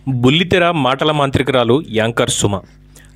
బుల్లితెర మాటల మాంత్రికురాలు యాంకర్ సుమ.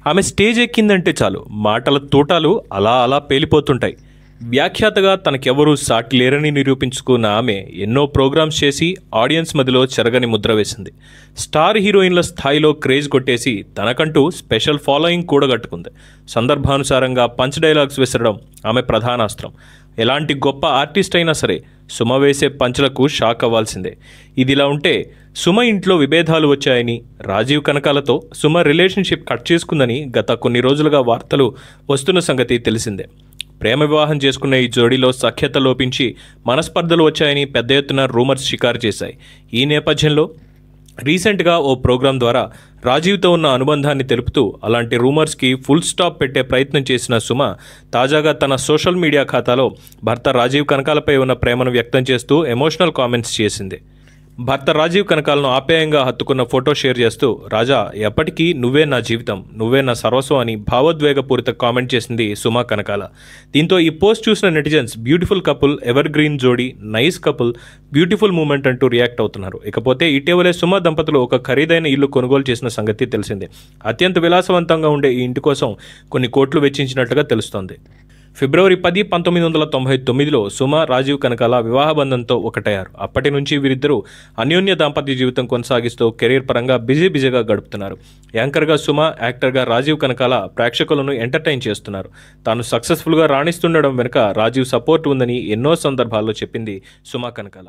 ఆమె స్టేజ్ ఎక్కిందంటే చాలు మాటల తోటాలు అలా అలా పేలిపోతుంటాయి. వ్యాఖ్యాతగా తనకెవరూ సాటి లేరని నిరూపించుకున్న ఆమె ఎన్నో ప్రోగ్రామ్స్ చేసి ఆడియన్స్ మధ్యలో చెరగని ముద్ర వేసింది. స్టార్ హీరోయిన్ల స్థాయిలో క్రేజ్ కొట్టేసి తనకంటూ స్పెషల్ ఫాలోయింగ్ కూడగట్టుకుంది. సందర్భానుసారంగా పంచ్ డైలాగ్స్ విసరడం ఆమె ప్రధాన అస్త్రం. ఎలాంటి గొప్ప ఆర్టిస్ట్ అయినా సరే సుమ వేసే పంచులకు షాక్ అవ్వాల్సిందే. ఇదిలా ఉంటే సుమ ఇంట్లో విభేదాలు వచ్చాయని, రాజీవ్ కనకాలతో సుమ రిలేషన్షిప్ కట్ చేసుకుందని గత కొన్ని రోజులుగా వార్తలు వస్తున్న సంగతి తెలిసిందే. ప్రేమ వివాహం చేసుకున్న ఈ జోడీలో సఖ్యత లోపించి మనస్పర్ధలు వచ్చాయని పెద్ద ఎత్తున రూమర్స్ షికారు చేశాయి. ఈ నేపథ్యంలో రీసెంట్గా ఓ ప్రోగ్రాం ద్వారా రాజీవ్తో ఉన్న అనుబంధాన్ని తెలుపుతూ అలాంటి రూమర్స్కి ఫుల్ స్టాప్ పెట్టే ప్రయత్నం చేసిన సుమ తాజాగా తన సోషల్ మీడియా ఖాతాలో భర్త రాజీవ్ కనకాలపై ఉన్న ప్రేమను వ్యక్తం చేస్తూ ఎమోషనల్ కామెంట్స్ చేసింది. భర్త రాజీవ్ కనకాలను ఆప్యాయంగా హత్తుకున్న ఫోటో షేర్ చేస్తూ, రాజా ఎప్పటికీ నువ్వే నా జీవితం, నువ్వే నా సర్వస్వం అని భావోద్వేగపూరిత కామెంట్ చేసింది సుమ కనకాల. దీంతో ఈ పోస్ట్ చూసిన netizens beautiful couple, ever green జోడీ, నైస్ కపుల్, బ్యూటిఫుల్ మూమెంట్ అంటూ రియాక్ట్ అవుతున్నారు. ఇకపోతే ఇటీవలే సుమ దంపతులు ఒక ఖరీదైన ఇల్లు కొనుగోలు చేసిన సంగతి తెలిసిందే. అత్యంత విలాసవంతంగా ఉండే ఈ ఇంటి కోసం కొన్ని కోట్లు వెచ్చించినట్లుగా తెలుస్తోంది. ఫిబ్రవరి 10, 1999లో సుమ, రాజీవ్ కనకాల వివాహబంధంతో ఒకటయ్యారు. అప్పటి నుంచి వీరిద్దరూ అన్యోన్య దాంపత్య జీవితం కొనసాగిస్తూ కెరీర్ పరంగా బిజీగా గడుపుతున్నారు. యాంకర్గా సుమ, యాక్టర్గా రాజీవ్ కనకాల ప్రేక్షకులను ఎంటర్టైన్ చేస్తున్నారు. తాను సక్సెస్ఫుల్గా రాణిస్తుండడం వెనుక రాజీవ్ సపోర్ట్ ఉందని ఎన్నో సందర్భాల్లో చెప్పింది సుమ కనకాల.